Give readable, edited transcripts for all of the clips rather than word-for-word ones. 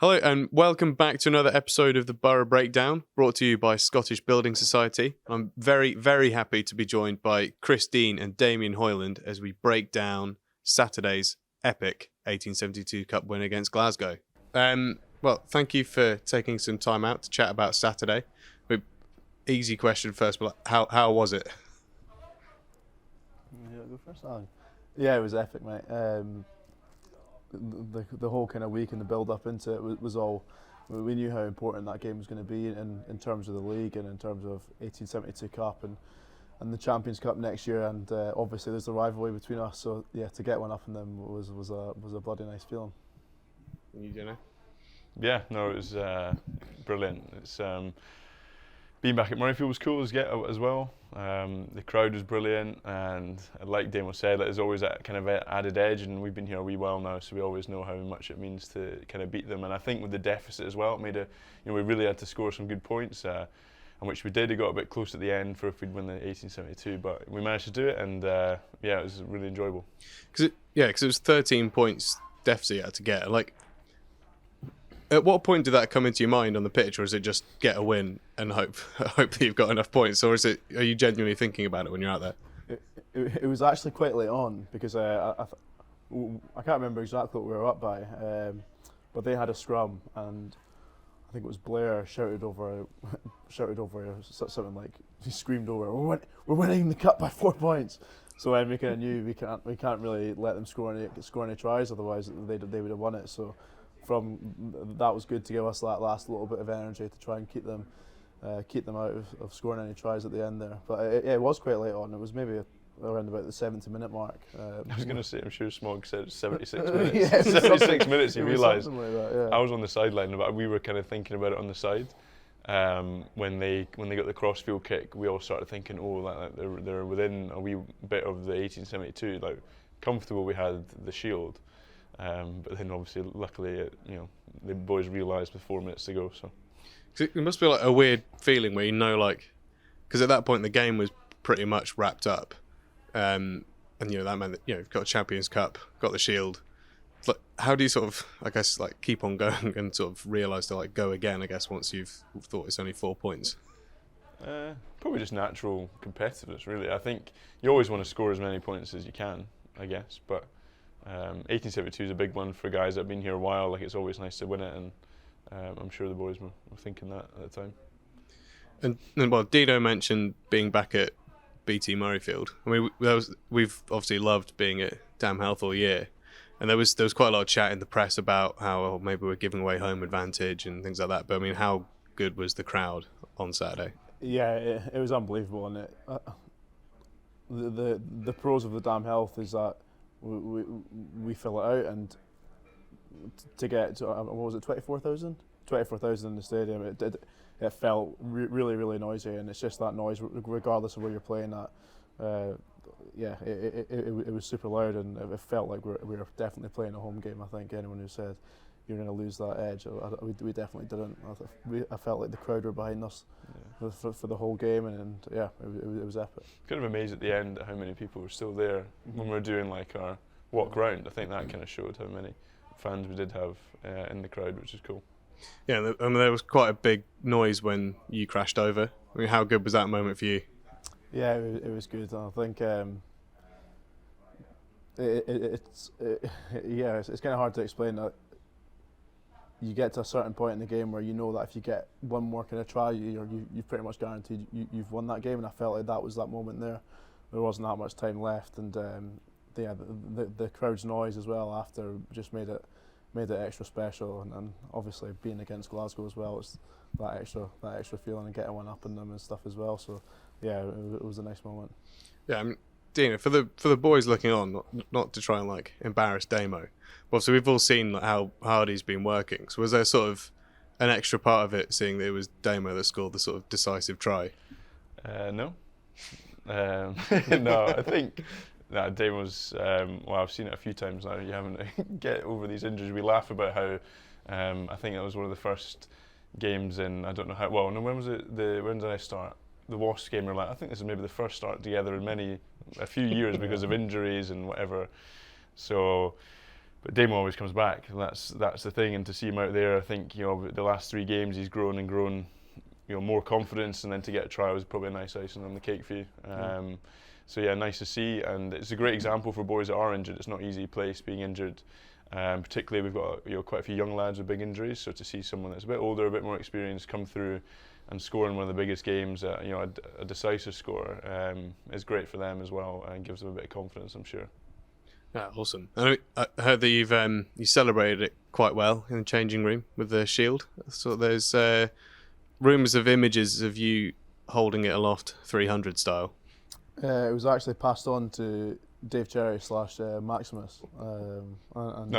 Hello and welcome back to another episode of the Burgh Breakdown, brought to you by Scottish Building Society. I'm very, very happy to be joined by Chris Dean and Damien Hoyland as we break down Saturday's epic 1872 Cup win against Glasgow. Well, thank you for taking some time out to chat about Saturday. Easy question first, but how was it? Yeah, go first. Yeah, it was epic, mate. The whole kind of week and the build up into it was all. We knew how important that game was going to be in terms of the league and in terms of 1872 Cup and the Champions Cup next year, and obviously there's the rivalry between us. So yeah, to get one up on them was a bloody nice feeling. You do know? Yeah, no, it was brilliant. It's being back at Murrayfield was cool as well. The crowd was brilliant, and like Damo said, there's always that kind of added edge, and we've been here a wee while now, so we always know how much it means to kind of beat them. And I think with the deficit as well, it made we really had to score some good points, and which we did. It got a bit close at the end for if we'd win the 1872, but we managed to do it, and yeah, it was really enjoyable. Because it was 13 points deficit you had to get. Like, at what point did that come into your mind on the pitch, or is it just get a win and hope that you've got enough points, or are you genuinely thinking about it when you're out there? It was actually quite late on because I can't remember exactly what we were up by, but they had a scrum and I think it was Blair shouted over something like, he screamed over, "We're winning the cup by 4 points." So we kind of knew we can't really let them score any tries, otherwise they would have won it. So that was good to give us that last little bit of energy to try and keep them out of scoring any tries at the end there. But it was quite late on. It was maybe around about the 70-minute mark. I was going to say, I'm sure Smog said 76 minutes. Yeah, 76 minutes, you realised. Like that, yeah. I was on the sideline, but we were kind of thinking about it on the side. When they got the crossfield kick, we all started thinking, they're within a wee bit of the 1872. Like, comfortable we had the shield. But then obviously, luckily, the boys realised with 4 minutes to go. So it must be like a weird feeling where because at that point the game was pretty much wrapped up, and that meant that you've got a Champions Cup, got the shield. It's like, how do you sort of, I guess, like keep on going and sort of realise to like go again? I guess once you've thought it's only 4 points. Probably just natural competitiveness, really. I think you always want to score as many points as you can, I guess, but 1872 is a big one for guys that have been here a while. Like, it's always nice to win it, and I'm sure the boys were thinking that at the time. And well, Dino mentioned being back at BT Murrayfield. I mean, we've obviously loved being at Dam Health all year, and there was quite a lot of chat in the press about how maybe we're giving away home advantage and things like that. But I mean, how good was the crowd on Saturday? Yeah, it was unbelievable, and the pros of the Dam Health is that we fill it out, and to get to, what was it, 24,000 in the stadium, it felt really, really noisy, and it's just that noise regardless of where you're playing at. It was super loud, and it felt like we were definitely playing a home game. I think anyone who said you're going to lose that edge, we definitely didn't. I felt like the crowd were behind us for the whole game, and yeah, it was epic. Kind of amazed at the end at how many people were still there when we were doing like our walk round. I think that kind of showed how many fans we did have in the crowd, which is cool. Yeah, I mean, there was quite a big noise when you crashed over. I mean, how good was that moment for you? Yeah, it was good. I think it's kind of hard to explain that. You get to a certain point in the game where you know that if you get one more kind of try, you've pretty much guaranteed you've won that game, and I felt like that was that moment there. There wasn't that much time left, and the crowd's noise as well after just made it extra special, and obviously being against Glasgow as well, it's that extra feeling and getting one up in them and stuff as well. So yeah, it was a nice moment. Yeah, I mean, Dina, for the boys looking on, not to try and like embarrass Damo, well, so we've all seen like, how hard he's been working. So was there sort of an extra part of it, seeing that it was Damo that scored the sort of decisive try? No. No, I think Damo's. Well, I've seen it a few times now. You haven't get over these injuries. We laugh about how I think that was one of the first games in, I don't know how. Well, no, when was it? When did I start? The Wasps game. We're like, I think this is maybe the first start together in a few years because of injuries and whatever. So But Damo always comes back, and that's the thing. And to see him out there, I think the last 3 games he's grown and grown, more confidence, and then to get a try was probably a nice icing on the cake for you. So yeah, nice to see, and it's a great example for boys that are injured. It's not easy place being injured. Particularly, we've got quite a few young lads with big injuries. So to see someone that's a bit older, a bit more experienced, come through and score in one of the biggest games, a decisive score, is great for them as well, and gives them a bit of confidence, I'm sure. Yeah, awesome. I heard that you celebrated it quite well in the changing room with the shield. So there's rumours of images of you holding it aloft 300 style. It was actually passed on to Dave Cherry / Maximus.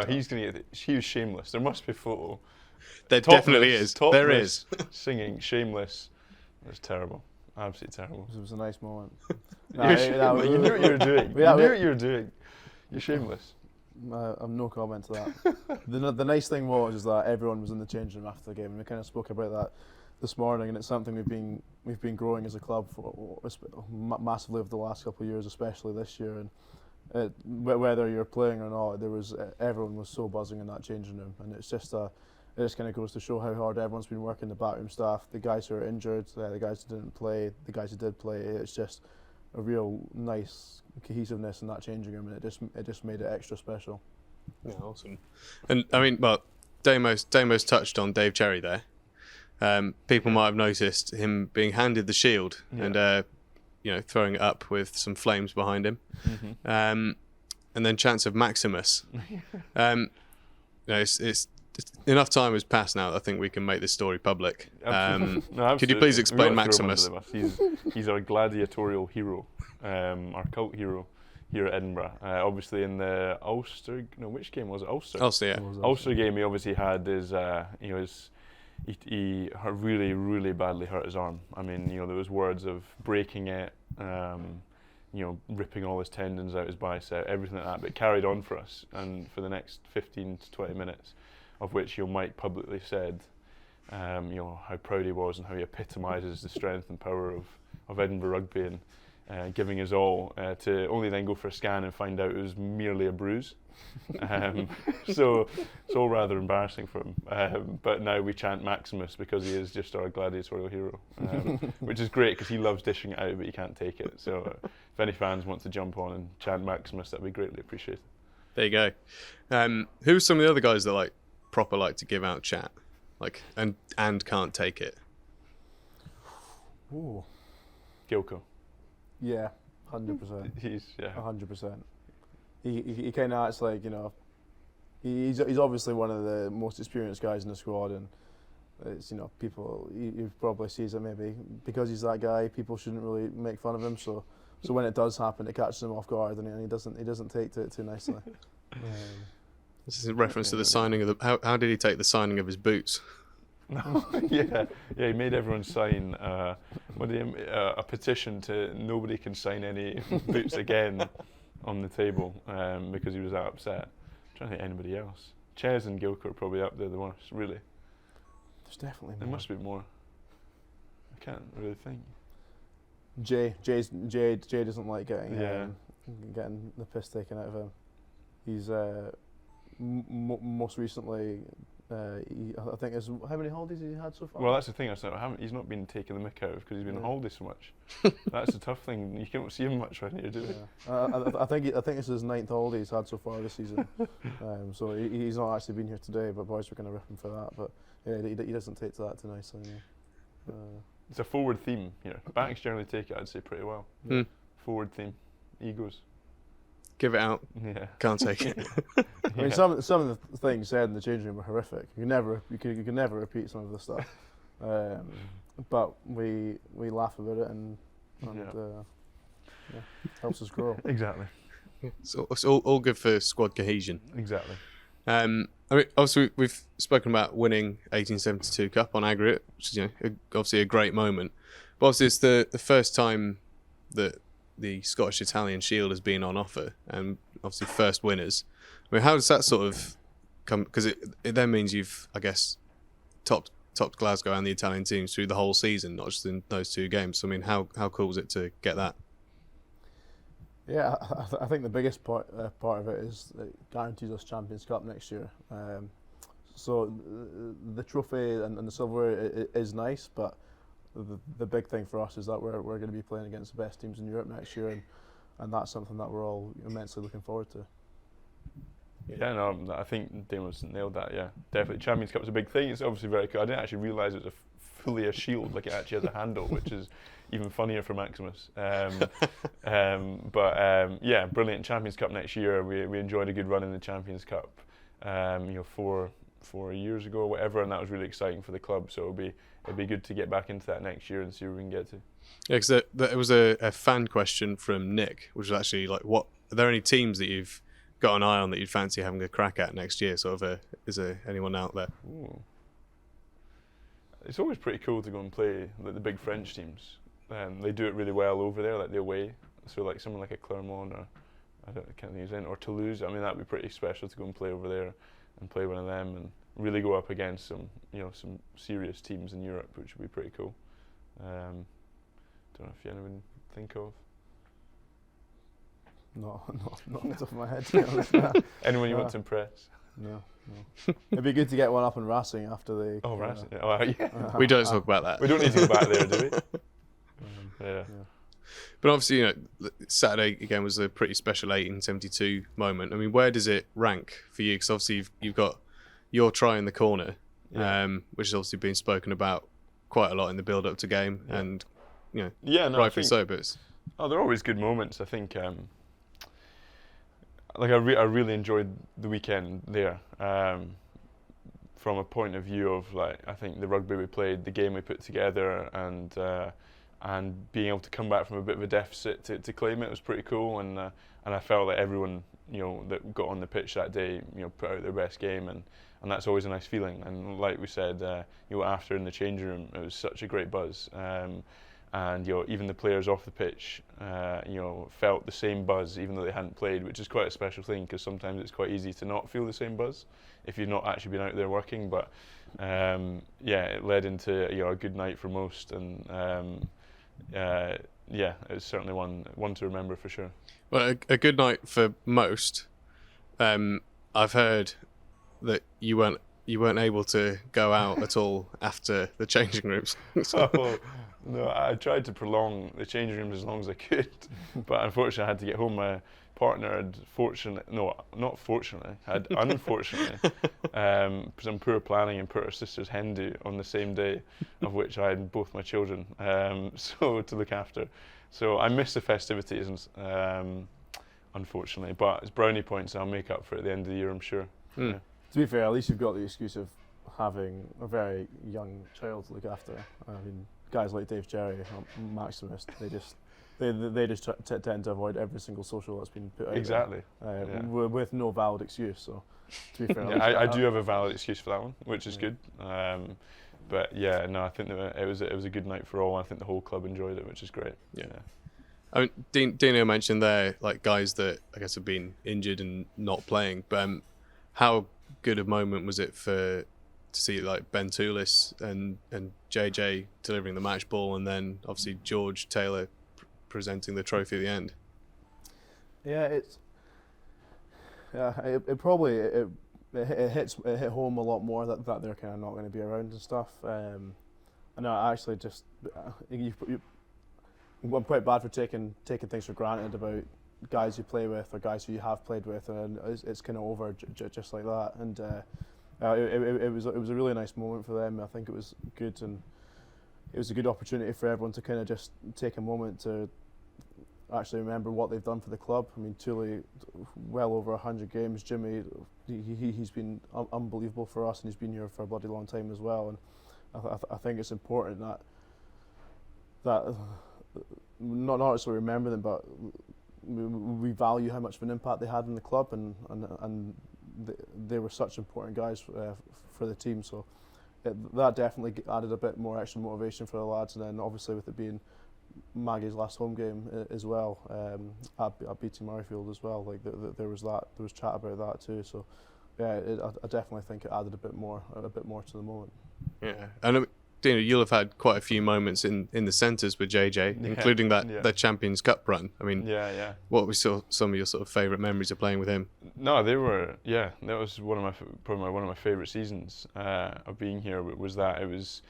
He's going to get it. He was shameless. There must be a photo. There Topless, definitely is. Topless, there is. Singing Shameless. It was terrible. Absolutely terrible. It was a nice moment. You knew what you were doing. You knew what you were doing. You're shameless. I've no comment to that. The nice thing was that everyone was in the changing room after the game, and we kind of spoke about that this morning, and it's something we've been growing as a club for massively over the last couple of years, especially this year. And whether you're playing or not, everyone was so buzzing in that changing room, and it just kind of goes to show how hard everyone's been working. The backroom staff, the guys who are injured, the guys who didn't play, the guys who did play. It's just a real nice cohesiveness in that changing room, and it just made it extra special. Yeah, awesome. And I mean, well, Damo's touched on Dave Cherry there. People might have noticed him being handed the shield and throwing it up with some flames behind him. And then chants of Maximus. It's enough time has passed now that I think we can make this story public. Could you please explain Maximus? He's our gladiatorial hero, our cult hero here at Edinburgh. Obviously in the Ulster, which game was it? Ulster. Ulster, yeah. Ulster game, he obviously had he really, really badly hurt his arm. I mean, there was words of breaking it, ripping all his tendons out his bicep, everything like that. But it carried on for us, and for the next 15 to 20 minutes, of which Mike publicly said, how proud he was and how he epitomises the strength and power of Edinburgh rugby, and giving his all, to only then go for a scan and find out it was merely a bruise. So it's all rather embarrassing for him. But now we chant Maximus because he is just our gladiatorial hero, which is great because he loves dishing it out, but he can't take it. So if any fans want to jump on and chant Maximus, that'd be greatly appreciated. There you go. Who are some of the other guys that proper like to give out chat, and can't take it? Ooh. Gilco. Yeah, 100%. He's 100%. He kind of acts like he's obviously one of the most experienced guys in the squad, and it's people you probably sees that maybe because he's that guy, people shouldn't really make fun of him. So when it does happen, it catches him off guard, and he doesn't take to it too nicely. This is a reference to the signing of the. How did he take the signing of his boots? yeah, he made everyone sign a petition to nobody can sign any boots again on the table, because he was that upset. I'm trying to think anybody else. Ches and Gilco are probably up there the worst, really. There's definitely more. There must be more. I can't really think. Jay doesn't like getting the piss taken out of him. He's most recently. I think how many holidays has he had so far? Well, that's the thing. He's not been taking the mick out because he's been on holiday so much. That's the tough thing. You can't see him much when you're doing it. I think it's his 9th holiday he's had so far this season. So he's not actually been here today, but boys were going to rip him for that. But yeah, he doesn't take to that too nicely. It's a forward theme here. Backs generally take it, I'd say, pretty well. Forward theme, egos. Give it out. Yeah. Can't take it. I mean, some of the things said in the changing room were horrific. You can never repeat some of the stuff. But we laugh about it and helps us grow. Exactly. So it's all good for squad cohesion. Exactly. I mean, obviously we've spoken about winning 1872 Cup on aggregate, which is obviously a great moment. But obviously it's the first time that the Scottish Italian Shield has been on offer, and obviously first winners. I mean, how does that sort of come? Because it then means you've, I guess, topped Glasgow and the Italian teams through the whole season, not just in those 2 games. So, I mean, how cool is it to get that? Yeah, I think the biggest part of it is it guarantees us Champions Cup next year. So the trophy and the silverware is nice, but the big thing for us is that we're going to be playing against the best teams in Europe next year, and that's something that we're all immensely looking forward to. Yeah, no, I think Damon's nailed that. Yeah, definitely. Champions Cup's a big thing. It's obviously very cool. I didn't actually realise it was fully a shield, like it actually has a handle, which is even funnier for Maximus. Yeah, brilliant. Champions Cup next year. We enjoyed a good run in the Champions Cup. 4 years ago or whatever, and that was really exciting for the club. So it'd be good to get back into that next year and see where we can get to. Yeah, because there was a fan question from Nick, which was actually like, are there any teams that you've got an eye on that you'd fancy having a crack at next year? Is there anyone out there? Ooh. It's always pretty cool to go and play like the big French teams. They do it really well over there, like the away. So like someone like a Clermont or can't think of anything, or Toulouse. I mean, that'd be pretty special to go and play over there and play one of them and really go up against some serious teams in Europe, which would be pretty cool. Don't know if you anyone think of. No, not on the top of my head, to be honest. Anyone you want to impress? No. It'd be good to get one up in Racing after they. Oh, Racing. Yeah. We don't talk about that. We don't need to go back there, do we? Yeah. But obviously, Saturday again was a pretty special 1872 moment. I mean, where does it rank for you? Because obviously you've got your try in the corner, which has obviously been spoken about quite a lot in the build-up to game, and rightfully so. But they're always good moments. I think. I really enjoyed the weekend there. From a point of view of I think the rugby we played, the game we put together, and being able to come back from a bit of a deficit to claim it was pretty cool. And I felt that everyone that got on the pitch that day put out their best game, and that's always a nice feeling. And like we said, after in the changing room, it was such a great buzz. And even the players off the pitch, felt the same buzz even though they hadn't played, which is quite a special thing because sometimes it's quite easy to not feel the same buzz if you've not actually been out there working. But it led into a good night for most, and it's certainly one to remember for sure. Well, a good night for most. I've heard that you weren't able to go out at all after the changing rooms. No, I tried to prolong the changing rooms as long as I could, but unfortunately I had to get home. My partner had unfortunately, some poor planning and put her sister's hen do on the same day, of which I had both my children, so to look after. So I missed the festivities, unfortunately, but it's brownie points I'll make up for at the end of the year, I'm sure. Yeah. To be fair, at least you've got the excuse of having a very young child to look after. I mean, guys like Dave Jerry, Maximus, they just tend to avoid every single social that's been put out. Exactly. With no valid excuse. So, to be fair, I do have a valid excuse for that one, which is good. But I think that it was a good night for all. I think the whole club enjoyed it, which is great. Yeah. I mean, Deano mentioned there guys that I guess have been injured and not playing. But how good a moment was it to see Ben Toulis and JJ delivering the match ball, and then obviously George Taylor presenting the trophy at the end? Yeah, it hit home a lot more that they're kind of not going to be around and stuff. And I actually just I'm quite bad for taking things for granted about guys you play with or guys who you have played with, and it's kind of over just like that. And it was a really nice moment for them. I think it was good, and it was a good opportunity for everyone to kind of just take a moment to actually remember what they've done for the club. I mean, Thule, well over 100 games. Jimmy, he's been unbelievable for us, and he's been here for a bloody long time as well. And I think it's important that not necessarily remember them, but we value how much of an impact they had in the club, and they were such important guys for the team. So that definitely added a bit more extra motivation for the lads. And then obviously with it being Maggie's last home game as well, at BT Murrayfield as well, there was chat about that too. So I definitely think it added a bit more to the moment. Yeah, and you'll have had quite a few moments in the centres with JJ, including that Champions Cup run. I mean, what were some of your sort of favourite memories of playing with him? No, they were, that was probably one of my favourite seasons of being here. Was that it was,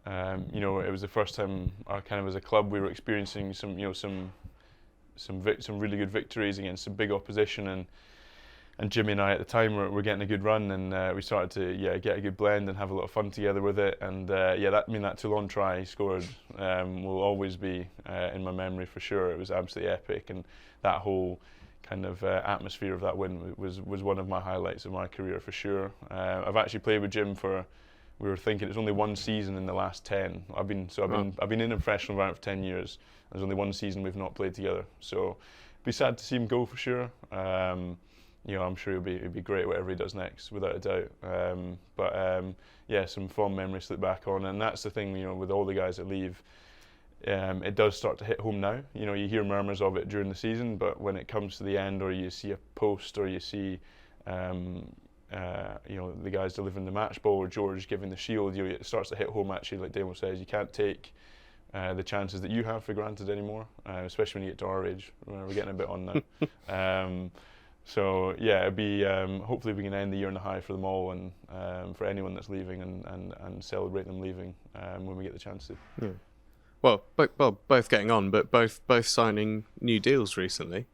it was the first time kind of as a club we were experiencing some really good victories against some big opposition, and Jimmy and I at the time were getting a good run, and we started to get a good blend and have a lot of fun together with it. And that Toulon try he scored will always be in my memory for sure. It was absolutely epic, and that whole kind of atmosphere of that win was one of my highlights of my career for sure. I've actually played with Jim we were thinking it's only one season in the last 10. I've been in a professional environment for 10 years. There's only one season we've not played together, so it'd be sad to see him go for sure. I'm sure it'd be great whatever he does next, without a doubt. Some fond memories to look back on, and that's the thing, with all the guys that leave, it does start to hit home now. You hear murmurs of it during the season, but when it comes to the end, or you see a post, or you see, the guys delivering the match ball, or George giving the shield, it starts to hit home. Actually, like Damo says, you can't take the chances that you have for granted anymore, especially when you get to our age. We're getting a bit on now. It'd be hopefully we can end the year on a high for them all, and for anyone that's leaving, and celebrate them leaving when we get the chance to. Yeah. Well, both getting on, but both signing new deals recently.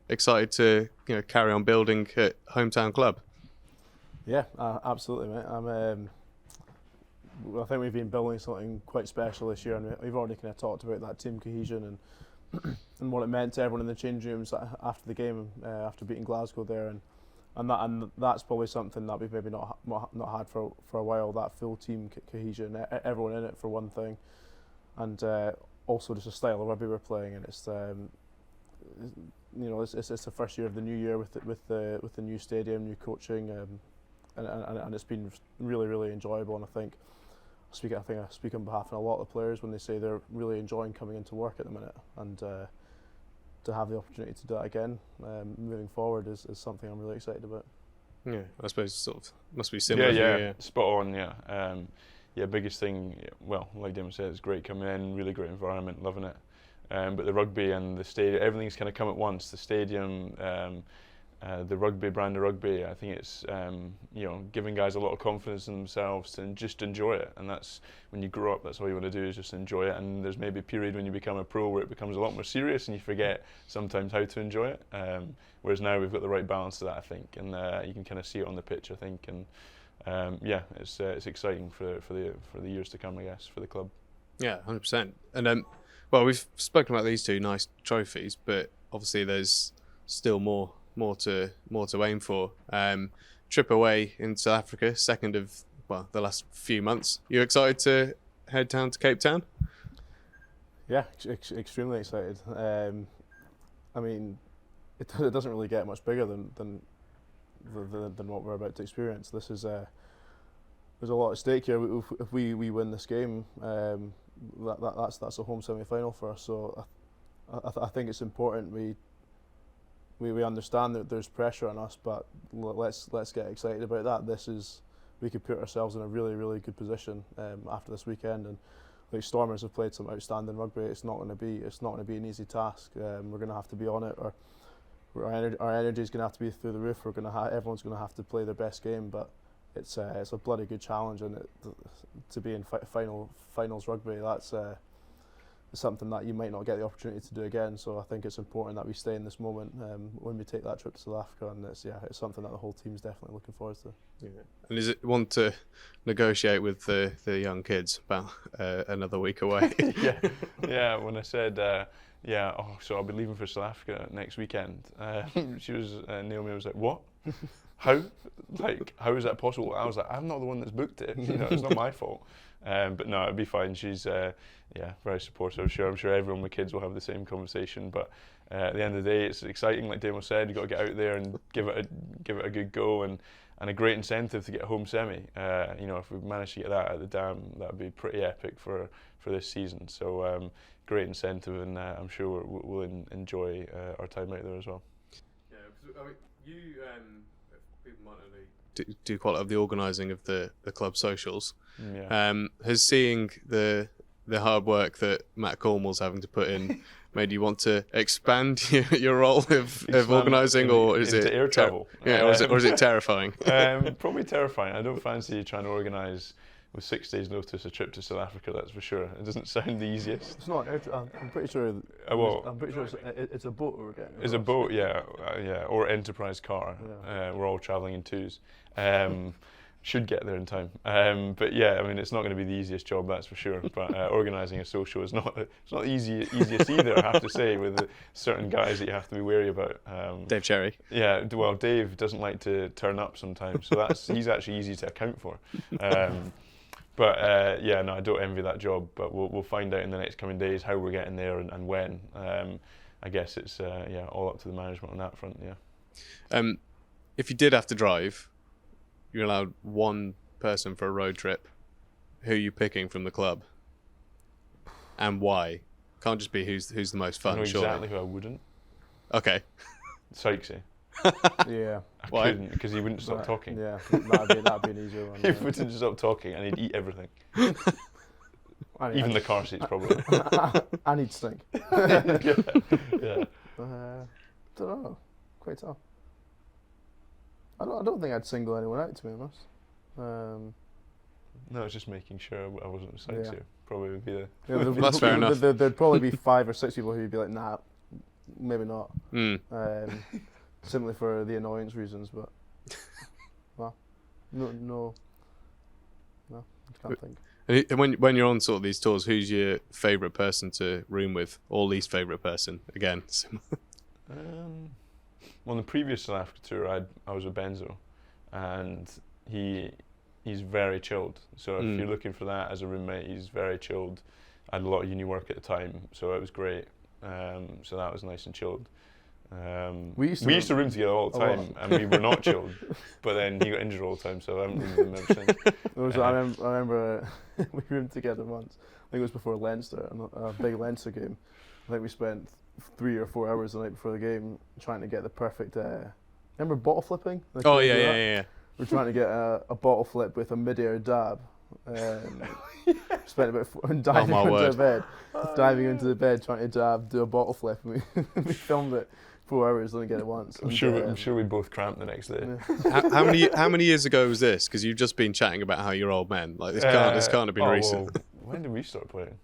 Excited to carry on building at hometown club. Yeah, absolutely, mate. I think we've been building something quite special this year, and we've already kind of talked about that team cohesion and what it meant to everyone in the change rooms after the game, after beating Glasgow there, and that's probably something that we've maybe not had for a while. That full team cohesion, everyone in it for one thing, and also just a style of rugby we're playing, and it's it's the first year of the new year with the new stadium, new coaching, and it's been really, really enjoyable. And I think I speak on behalf of a lot of the players when they say they're really enjoying coming into work at the minute, and to have the opportunity to do that again moving forward is something I'm really excited about. Yeah, I suppose sort of must be similar. Yeah, spot on. Biggest thing. Well, like Damien said, it's great coming in, really great environment, loving it. But the rugby and the stadium, everything's kind of come at once. The stadium, the rugby, brand of rugby, I think it's giving guys a lot of confidence in themselves and just enjoy it. And that's when you grow up, that's all you want to do is just enjoy it. And there's maybe a period when you become a pro where it becomes a lot more serious and you forget sometimes how to enjoy it. Whereas now we've got the right balance to that, I think, and you can kind of see it on the pitch, I think. And it's exciting for the years to come, I guess, for the club. Yeah, 100%. And well, we've spoken about these two nice trophies, but obviously there's still more to aim for. Trip away in South Africa, second of the last few months. You excited to head down to Cape Town? Yeah, extremely excited. I mean, it doesn't really get much bigger than what we're about to experience. This is there's a lot at stake here. If we win this game, that's a home semi-final for us. So I think it's important we understand that there's pressure on us, but let's get excited about that. We could put ourselves in a really, really good position after this weekend. And like Stormers have played some outstanding rugby. It's not going to be an easy task. We're going to have to be on it, or our energy is going to have to be through the roof. Everyone's going to have to play their best game, but it's a bloody good challenge, and to be in finals rugby, that's something that you might not get the opportunity to do again. So I think it's important that we stay in this moment when we take that trip to South Africa, and it's something that the whole team's definitely looking forward to. Yeah. And is it one to negotiate with the young kids about another week away? Yeah. When I said so I'll be leaving for South Africa next weekend, Naomi was like, what? How is that possible? I was like, I'm not the one that's booked it. It's not my fault. But no, it'd be fine. She's very supportive. I'm sure everyone with kids will have the same conversation. But at the end of the day, it's exciting. Like Damo said, you've got to get out there and give it a good go, and a great incentive to get a home semi. If we manage to get that at the Dam, that'd be pretty epic for this season. So great incentive, and I'm sure we'll enjoy our time out there as well. Yeah, because I mean, you people might not do quite a lot of the organising of the club socials. Yeah. Has seeing the hard work that Matt Cornwall's having to put in made you want to expand your role of organising, or is it air travel? Or is it terrifying? Probably terrifying. I don't fancy trying to organise with 6 days' notice a trip to South Africa. That's for sure. It doesn't sound the easiest. It's not. I'm pretty sure. I'm pretty sure it's a boat we're getting. It's a boat, yeah, or enterprise car. Yeah. We're all travelling in twos. Should get there in time. But yeah, I mean, it's not going to be the easiest job, that's for sure. But organising a social is not easiest either, I have to say, with certain guys that you have to be wary about. Dave Cherry. Yeah, well, Dave doesn't like to turn up sometimes, so he's actually easy to account for. But yeah, no, I don't envy that job. But we'll find out in the next coming days how we're getting there and when. I guess it's all up to the management on that front. Yeah. If you did have to drive, you're allowed one person for a road trip. Who are you picking from the club, and why? Can't just be who's the most fun. I know surely. exactly who I wouldn't. Okay. Sykesy. Yeah. I couldn't, because he wouldn't stop talking. Yeah, that'd be an easier one. He wouldn't stop talking, and he'd eat everything. Even the car seats, probably. And he'd stink. Yeah. Don't know. Quite tough. I don't think I'd single anyone out, to be honest. No, it's just making sure I wasn't Sykesy. Yeah. Probably would be the. Yeah, That's fair enough. There'd probably be 5 or 6 people who'd be like, nah, maybe not. Simply for the annoyance reasons, but well, no, I can't think. And when you're on sort of these tours, who's your favourite person to room with, or least favourite person? Again, well, on the previous South Africa tour, I was with Benzo, and he's very chilled. So if you're looking for that as a roommate, he's very chilled. I had a lot of uni work at the time, so it was great. So that was nice and chilled. We used to room together all the time, and we were not chilled. But then he got injured all the time, so I haven't roomed with him ever since. I remember we roomed together once. I think it was before Leinster, a big Leinster game. I think we spent 3 or 4 hours the night before the game trying to get the perfect. Remember bottle flipping? Oh yeah. We're trying to get a bottle flip with a mid-air dab. Spent about diving into the bed trying to do a bottle flip. And we filmed it 4 hours, didn't get it once. I'm sure we both cramped the next day. Yeah. How many years ago was this? Because you've just been chatting about how you're old men. Like this can't have been recent. Well, when did we start playing?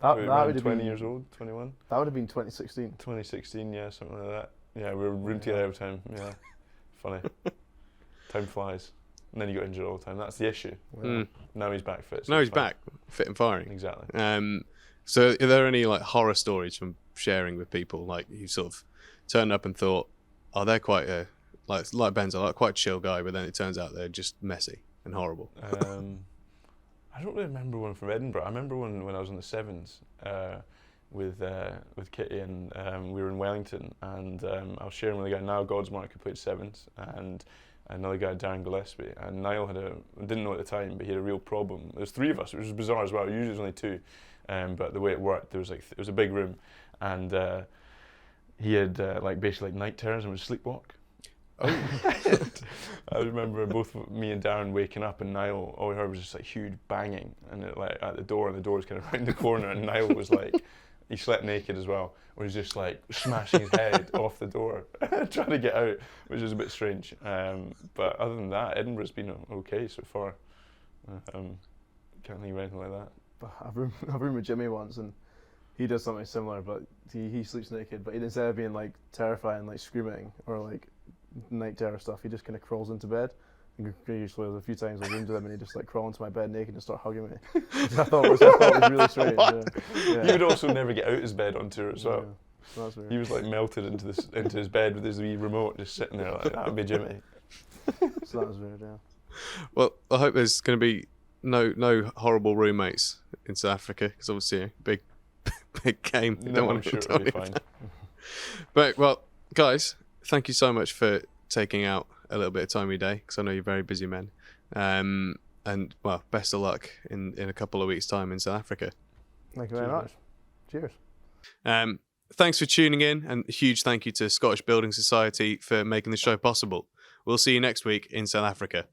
That would have 20 been years old, 21. That would have been 2016. 2016, yeah, something like that. Yeah, we were roomed together every time. Yeah, funny. Time flies. And then you got injured all the time. That's the issue. Now he's back fit. So now he's back, fit and firing. Exactly. So are there any like horror stories from sharing with people? Like you sort of turned up and thought, oh, they're quite like Benzo, like quite a chill guy, but then it turns out they're just messy and horrible. I don't really remember one from Edinburgh. I remember one when I was in the sevens with Kitty, and we were in Wellington, and I was sharing with a guy, Niall Godsmark, who played sevens, and another guy, Darren Gillespie, and Niall didn't know at the time, but he had a real problem. There was 3 of us, which was bizarre as well. Usually there's only 2, but the way it worked, there was it was a big room, and he had basically night terrors and would sleepwalk. Oh. I remember both me and Darren waking up, and Niall, all we heard was just like huge banging, and at the door, and the door was kind of round the corner, and Niall was like, he slept naked as well, or he's just like smashing his head off the door, trying to get out, which is a bit strange. But other than that, Edinburgh's been okay so far. Can't think of anything like that. I've roomed with Jimmy once, and he does something similar, but he sleeps naked, but instead of being like terrifying, like screaming or like night terror stuff, he just kind of crawls into bed. And usually there's a few times I roomed with him and he just like crawl into my bed naked and start hugging me. Which I thought was really strange. Yeah. He would also never get out his bed on tour as well. Yeah. So that's weird. He was like melted into his bed with his wee remote just sitting there like that would be Jimmy. So that was weird, yeah. Well, I hope there's going to be no horrible roommates in South Africa, because obviously a big game. No, I'm sure it'll be fine. But well, guys, thank you so much for taking out a little bit of time of your day, because I know you're very busy men. And well, best of luck in a couple of weeks' time in South Africa. Thank you very much. Cheers. Thanks for tuning in, and a huge thank you to Scottish Building Society for making the show possible. We'll see you next week in South Africa.